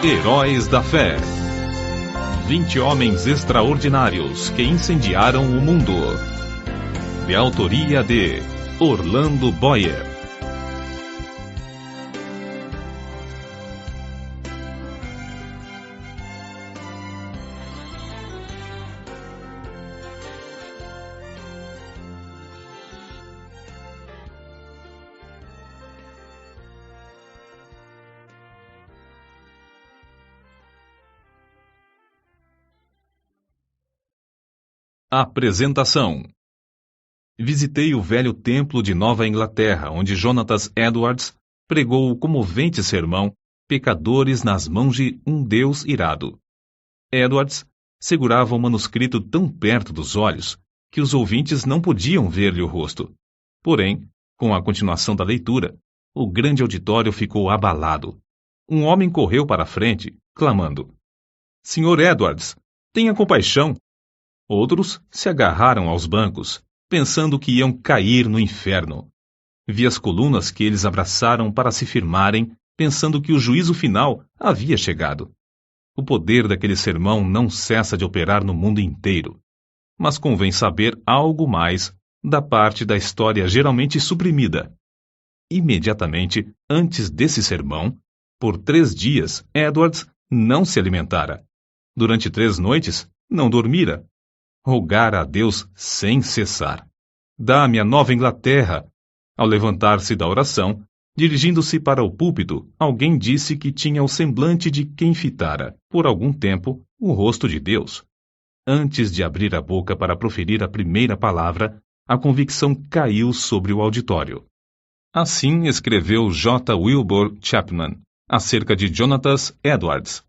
Heróis da Fé. 20 homens extraordinários que incendiaram o mundo. De autoria de Orlando Boyer. Apresentação. Visitei o velho templo de Nova Inglaterra, onde Jonathan Edwards pregou o comovente sermão Pecadores nas mãos de um Deus irado. Edwards segurava o manuscrito tão perto dos olhos que os ouvintes não podiam ver-lhe o rosto. Porém, com a continuação da leitura, o grande auditório ficou abalado. Um homem correu para a frente, clamando: "Sr. Edwards, tenha compaixão!" Outros se agarraram aos bancos, pensando que iam cair no inferno. Vi as colunas que eles abraçaram para se firmarem, pensando que o juízo final havia chegado. O poder daquele sermão não cessa de operar no mundo inteiro. Mas convém saber algo mais da parte da história geralmente suprimida. Imediatamente antes desse sermão, por 3 dias, Edwards não se alimentara. Durante 3 noites, não dormira. Rogara a Deus sem cessar: "Dá-me a Nova Inglaterra." Ao levantar-se da oração, dirigindo-se para o púlpito, alguém disse que tinha o semblante de quem fitara, por algum tempo, o rosto de Deus. Antes de abrir a boca para proferir a primeira palavra, a convicção caiu sobre o auditório. Assim escreveu J. Wilbur Chapman acerca de Jonathan Edwards.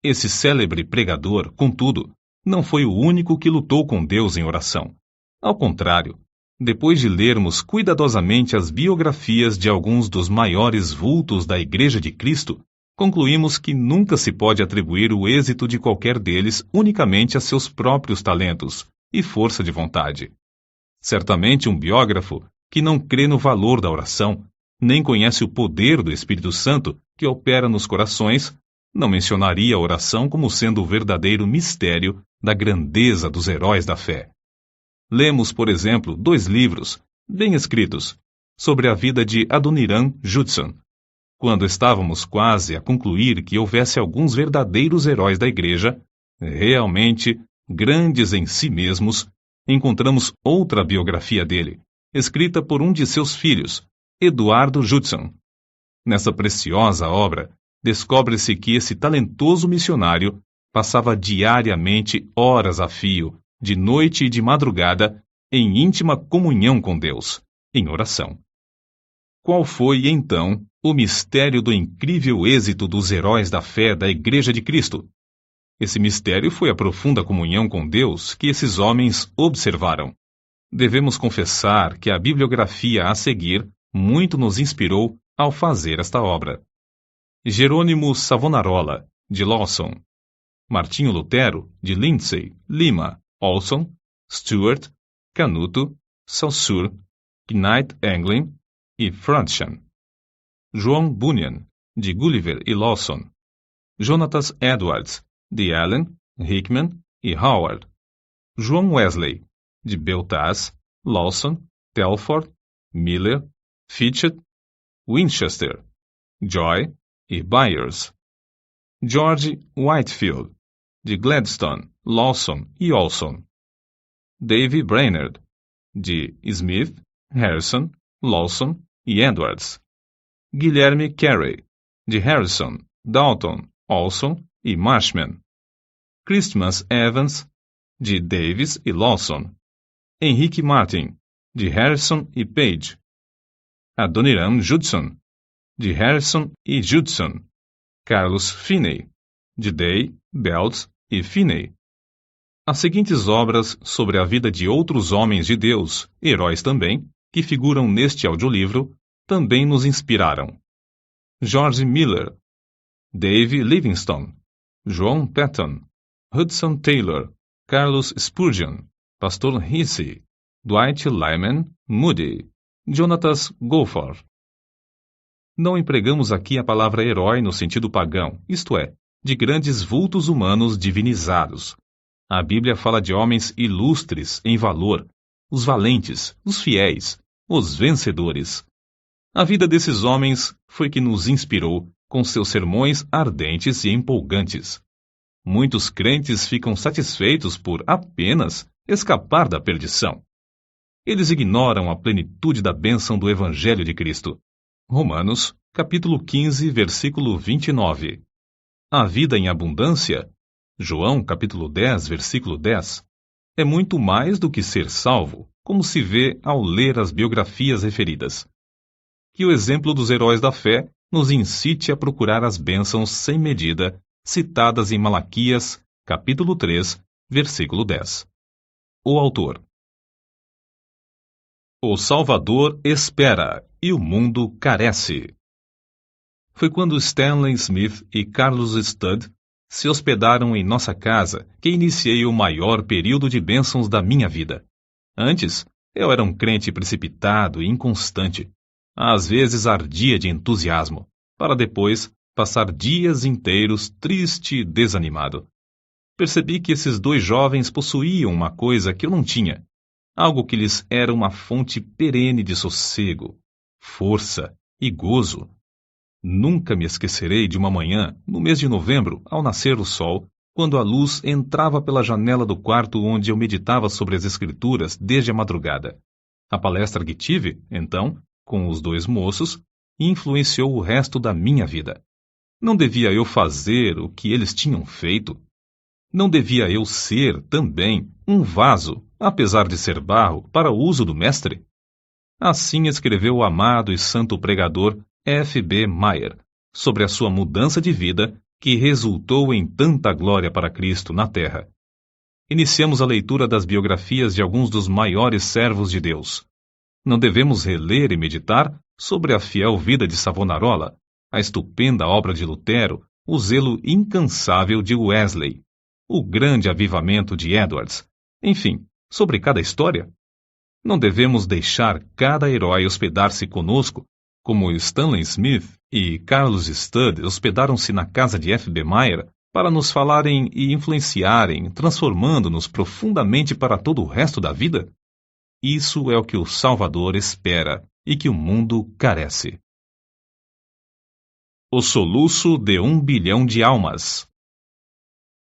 Esse célebre pregador, contudo, não foi o único que lutou com Deus em oração. Ao contrário, depois de lermos cuidadosamente as biografias de alguns dos maiores vultos da Igreja de Cristo, concluímos que nunca se pode atribuir o êxito de qualquer deles unicamente a seus próprios talentos e força de vontade. Certamente um biógrafo que não crê no valor da oração, nem conhece o poder do Espírito Santo que opera nos corações, não mencionaria a oração como sendo o verdadeiro mistério da grandeza dos heróis da fé. Lemos, por exemplo, 2 livros, bem escritos, sobre a vida de Adoniram Judson. Quando estávamos quase a concluir que houvesse alguns verdadeiros heróis da Igreja, realmente grandes em si mesmos, encontramos outra biografia dele, escrita por um de seus filhos, Eduardo Judson. Nessa preciosa obra, descobre-se que esse talentoso missionário passava diariamente horas a fio, de noite e de madrugada, em íntima comunhão com Deus, em oração. Qual foi, então, o mistério do incrível êxito dos heróis da fé da Igreja de Cristo? Esse mistério foi a profunda comunhão com Deus que esses homens observaram. Devemos confessar que a bibliografia a seguir muito nos inspirou ao fazer esta obra. Jerônimo Savonarola, de Lawson; Martinho Lutero, de Lindsay, Lima, Olson, Stewart, Canuto, Saussure, Knight Anglin e Frantschan; João Bunyan, de Gulliver e Lawson; Jonathan Edwards, de Allen, Hickman e Howard; João Wesley, de Beltaz, Lawson, Telford, Miller, Fitchett, Winchester, Joy e Byers; George Whitefield, de Gladstone, Lawson e Olson; Davy Brainerd, de Smith, Harrison, Lawson e Edwards; Guilherme Carey, de Harrison, Dalton, Olson e Marshman; Christmas Evans, de Davis e Lawson; Henrique Martin, de Harrison e Page; Adoniram Judson, de Harrison e Judson; Carlos Finney, de Day, Belts e Finney. As seguintes obras sobre a vida de outros homens de Deus, heróis também, que figuram neste audiolivro, também nos inspiraram: George Miller, Dave Livingstone, João Patton, Hudson Taylor, Carlos Spurgeon, Pastor Hissey, Dwight Lyman Moody, Jonathan Goforth. Não empregamos aqui a palavra herói no sentido pagão, isto é, de grandes vultos humanos divinizados. A Bíblia fala de homens ilustres em valor, os valentes, os fiéis, os vencedores. A vida desses homens foi que nos inspirou com seus sermões ardentes e empolgantes. Muitos crentes ficam satisfeitos por apenas escapar da perdição. Eles ignoram a plenitude da bênção do Evangelho de Cristo. Romanos, capítulo 15, versículo 29. A vida em abundância, João, capítulo 10, versículo 10, é muito mais do que ser salvo, como se vê ao ler as biografias referidas. Que o exemplo dos heróis da fé nos incite a procurar as bênçãos sem medida, citadas em Malaquias, capítulo 3, versículo 10. O autor. O Salvador espera e o mundo carece. Foi quando Stanley Smith e Carlos Studd se hospedaram em nossa casa que iniciei o maior período de bênçãos da minha vida. Antes, eu era um crente precipitado e inconstante. Às vezes ardia de entusiasmo, para depois passar dias inteiros triste e desanimado. Percebi que esses dois jovens possuíam uma coisa que eu não tinha, algo que lhes era uma fonte perene de sossego, força e gozo. Nunca me esquecerei de uma manhã, no mês de novembro, ao nascer o sol, quando a luz entrava pela janela do quarto onde eu meditava sobre as Escrituras desde a madrugada. A palestra que tive, então, com os dois moços, influenciou o resto da minha vida. Não devia eu fazer o que eles tinham feito? Não devia eu ser, também, um vaso, apesar de ser barro, para o uso do Mestre? Assim escreveu o amado e santo pregador F.B. Meyer sobre a sua mudança de vida que resultou em tanta glória para Cristo na terra. Iniciamos a leitura das biografias de alguns dos maiores servos de Deus. Não devemos reler e meditar sobre a fiel vida de Savonarola, a estupenda obra de Lutero, o zelo incansável de Wesley, o grande avivamento de Edwards, enfim, sobre cada história? Não devemos deixar cada herói hospedar-se conosco, como Stanley Smith e Carlos Studd hospedaram-se na casa de F.B. Meyer, para nos falarem e influenciarem, transformando-nos profundamente para todo o resto da vida? Isso é o que o Salvador espera e que o mundo carece. O soluço de 1 bilhão de almas.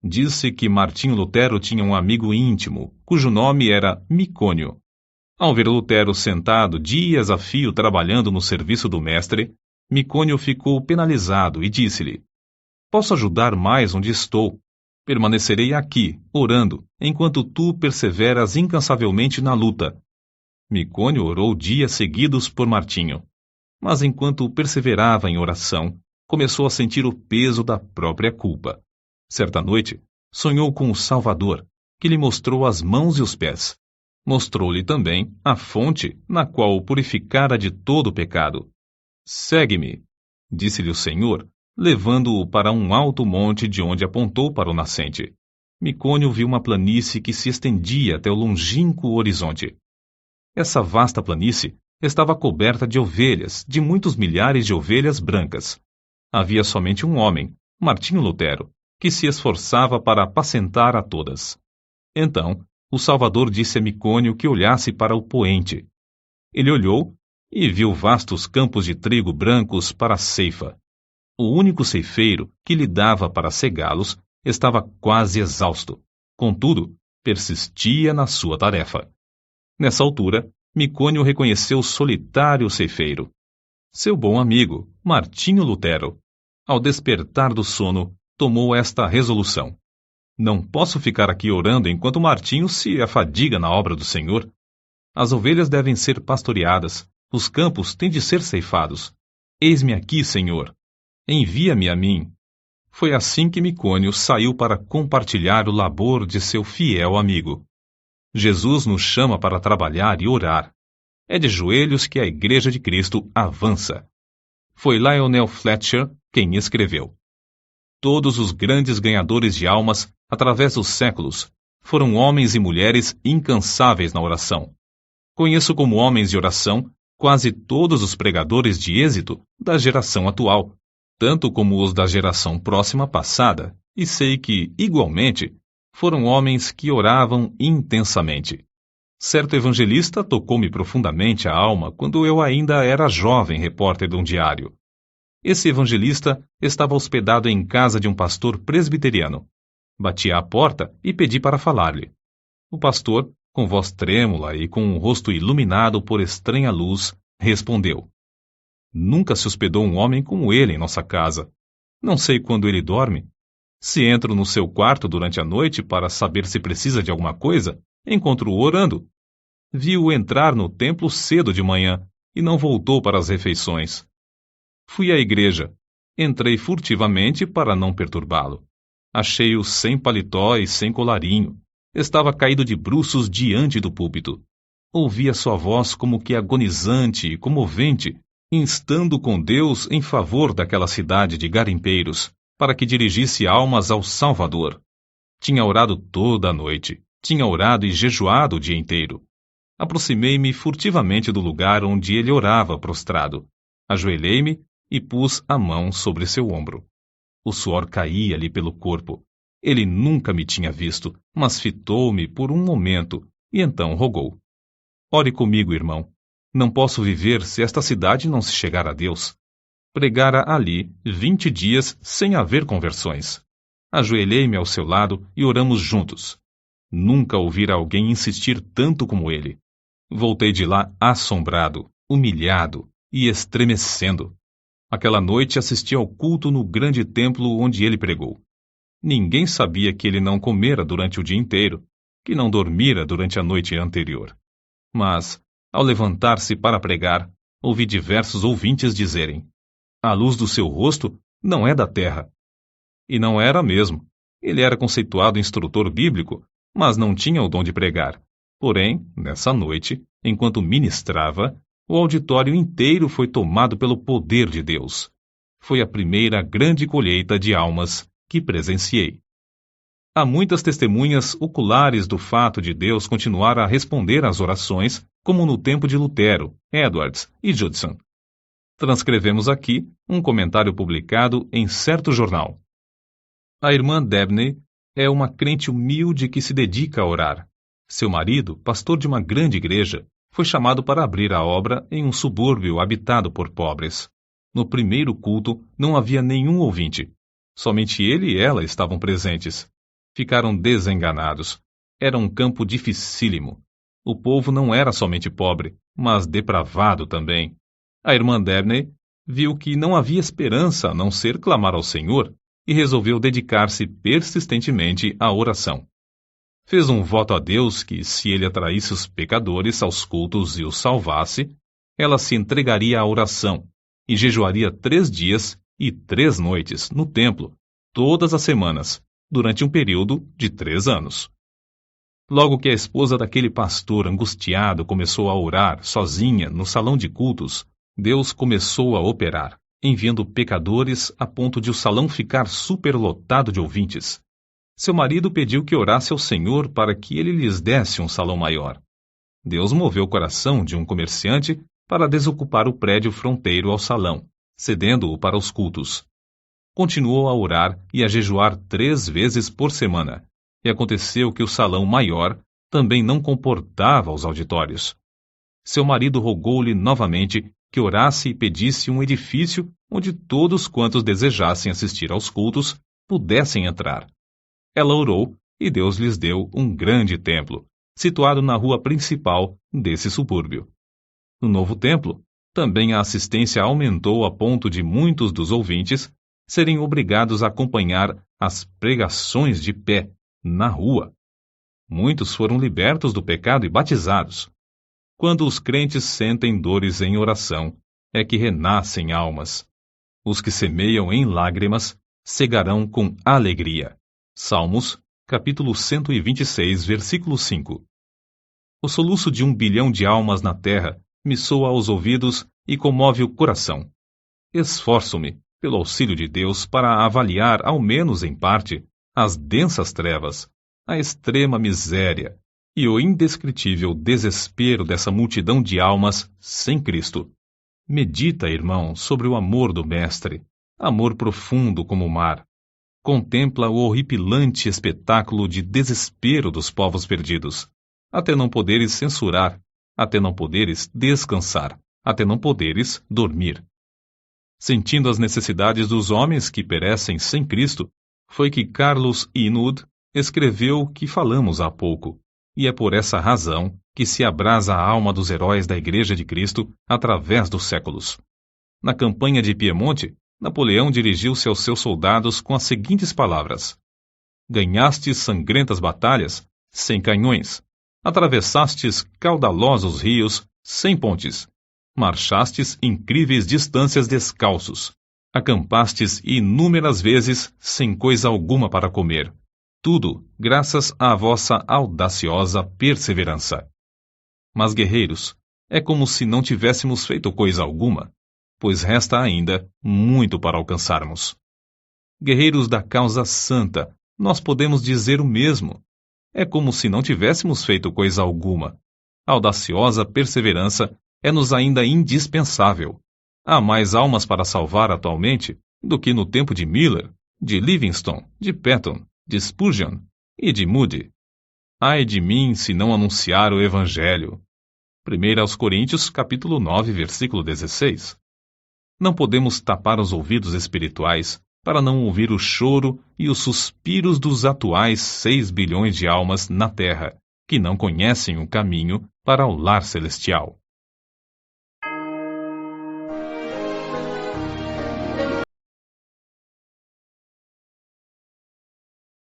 Disse que Martinho Lutero tinha um amigo íntimo, cujo nome era Micônio. Ao ver Lutero sentado dias a fio trabalhando no serviço do mestre, Micônio ficou penalizado e disse-lhe: "Posso ajudar mais onde estou. Permanecerei aqui, orando, enquanto tu perseveras incansavelmente na luta." Micônio orou dias seguidos por Martinho. Mas enquanto perseverava em oração, começou a sentir o peso da própria culpa. Certa noite, sonhou com o Salvador, que lhe mostrou as mãos e os pés. Mostrou-lhe também a fonte na qual o purificara de todo o pecado. "Segue-me", disse-lhe o Senhor, levando-o para um alto monte de onde apontou para o nascente. Micônio viu uma planície que se estendia até o longínquo horizonte. Essa vasta planície estava coberta de ovelhas, de muitos milhares de ovelhas brancas. Havia somente um homem, Martinho Lutero, que se esforçava para apacentar a todas. Então, o Salvador disse a Micônio que olhasse para o poente. Ele olhou e viu vastos campos de trigo brancos para a ceifa. O único ceifeiro que lhe dava para cegá-los estava quase exausto. Contudo, persistia na sua tarefa. Nessa altura, Micônio reconheceu o solitário ceifeiro. Seu bom amigo, Martinho Lutero. Ao despertar do sono, tomou esta resolução: "Não posso ficar aqui orando enquanto Martinho se afadiga na obra do Senhor. As ovelhas devem ser pastoreadas, os campos têm de ser ceifados. Eis-me aqui, Senhor. Envia-me a mim." Foi assim que Micônio saiu para compartilhar o labor de seu fiel amigo. Jesus nos chama para trabalhar e orar. É de joelhos que a Igreja de Cristo avança. Foi Lionel Fletcher quem escreveu: "Todos os grandes ganhadores de almas, através dos séculos, foram homens e mulheres incansáveis na oração. Conheço como homens de oração quase todos os pregadores de êxito da geração atual, tanto como os da geração próxima passada, e sei que, igualmente, foram homens que oravam intensamente. Certo evangelista tocou-me profundamente a alma quando eu ainda era jovem repórter de um diário. Esse evangelista estava hospedado em casa de um pastor presbiteriano. Bati à porta e pedi para falar-lhe. O pastor, com voz trêmula e com o rosto iluminado por estranha luz, respondeu: Nunca se hospedou um homem como ele em nossa casa. Não sei quando ele dorme. Se entro no seu quarto durante a noite para saber se precisa de alguma coisa, encontro-o orando. Vi-o entrar no templo cedo de manhã e não voltou para as refeições. Fui à igreja. Entrei furtivamente para não perturbá-lo. Achei-o sem paletó e sem colarinho. Estava caído de bruços diante do púlpito. Ouvi a sua voz como que agonizante e comovente, instando com Deus em favor daquela cidade de garimpeiros, para que dirigisse almas ao Salvador. Tinha orado toda a noite. Tinha orado e jejuado o dia inteiro. Aproximei-me furtivamente do lugar onde ele orava prostrado. Ajoelhei-me e pus a mão sobre seu ombro. O suor caía-lhe pelo corpo. Ele nunca me tinha visto, mas fitou-me por um momento e então rogou: Ore comigo, irmão. Não posso viver se esta cidade não se chegar a Deus. Pregara ali 20 dias sem haver conversões. Ajoelhei-me ao seu lado e oramos juntos. Nunca ouvira alguém insistir tanto como ele. Voltei de lá assombrado, humilhado e estremecendo. Aquela noite assisti ao culto no grande templo onde ele pregou. Ninguém sabia que ele não comera durante o dia inteiro, que não dormira durante a noite anterior. Mas, ao levantar-se para pregar, ouvi diversos ouvintes dizerem: A luz do seu rosto não é da terra. E não era mesmo. Ele era conceituado instrutor bíblico, mas não tinha o dom de pregar. Porém, nessa noite, enquanto ministrava, o auditório inteiro foi tomado pelo poder de Deus. Foi a primeira grande colheita de almas que presenciei. Há muitas testemunhas oculares do fato de Deus continuar a responder às orações, como no tempo de Lutero, Edwards e Judson. Transcrevemos aqui um comentário publicado em certo jornal. A irmã Dabney é uma crente humilde que se dedica a orar. Seu marido, pastor de uma grande igreja, foi chamado para abrir a obra em um subúrbio habitado por pobres. No primeiro culto não havia nenhum ouvinte. Somente ele e ela estavam presentes. Ficaram desenganados. Era um campo dificílimo. O povo não era somente pobre, mas depravado também. A irmã Dabney viu que não havia esperança a não ser clamar ao Senhor e resolveu dedicar-se persistentemente à oração. Fez um voto a Deus que, se ele atraísse os pecadores aos cultos e os salvasse, ela se entregaria à oração e jejuaria 3 dias e 3 noites no templo, todas as semanas, durante um período de 3 anos. Logo que a esposa daquele pastor angustiado começou a orar sozinha no salão de cultos, Deus começou a operar, enviando pecadores a ponto de o salão ficar superlotado de ouvintes. Seu marido pediu que orasse ao Senhor para que ele lhes desse um salão maior. Deus moveu o coração de um comerciante para desocupar o prédio fronteiro ao salão, cedendo-o para os cultos. Continuou a orar e a jejuar 3 vezes por semana, e aconteceu que o salão maior também não comportava os auditórios. Seu marido rogou-lhe novamente que orasse e pedisse um edifício onde todos quantos desejassem assistir aos cultos pudessem entrar. Ela orou e Deus lhes deu um grande templo, situado na rua principal desse subúrbio. No novo templo, também a assistência aumentou a ponto de muitos dos ouvintes serem obrigados a acompanhar as pregações de pé, na rua. Muitos foram libertos do pecado e batizados. Quando os crentes sentem dores em oração, é que renascem almas. Os que semeiam em lágrimas cegarão com alegria. Salmos, capítulo 126, versículo 5. O soluço de 1 bilhão de almas na terra me soa aos ouvidos e comove o coração. Esforço-me, pelo auxílio de Deus, para avaliar, ao menos em parte, as densas trevas, a extrema miséria e o indescritível desespero dessa multidão de almas sem Cristo. Medita, irmão, sobre o amor do Mestre, amor profundo como o mar. Contempla o horripilante espetáculo de desespero dos povos perdidos, até não poderes censurar, até não poderes descansar, até não poderes dormir. Sentindo as necessidades dos homens que perecem sem Cristo, foi que Carlos Inud escreveu o que falamos há pouco, e é por essa razão que se abrasa a alma dos heróis da Igreja de Cristo através dos séculos. Na campanha de Piemonte, Napoleão dirigiu-se aos seus soldados com as seguintes palavras: ganhastes sangrentas batalhas sem canhões, atravessastes caudalosos rios sem pontes, marchastes incríveis distâncias descalços, acampastes inúmeras vezes sem coisa alguma para comer. Tudo graças à vossa audaciosa perseverança. Mas, guerreiros, é como se não tivéssemos feito coisa alguma, pois resta ainda muito para alcançarmos. Guerreiros da causa santa, nós podemos dizer o mesmo. É como se não tivéssemos feito coisa alguma. A audaciosa perseverança é-nos ainda indispensável. Há mais almas para salvar atualmente do que no tempo de Miller, de Livingstone, de Patton, de Spurgeon e de Moody. Ai de mim se não anunciar o Evangelho. 1 Coríntios, capítulo 9, versículo 16. Não podemos tapar os ouvidos espirituais para não ouvir o choro e os suspiros dos atuais 6 bilhões de almas na Terra, que não conhecem o caminho para o lar celestial.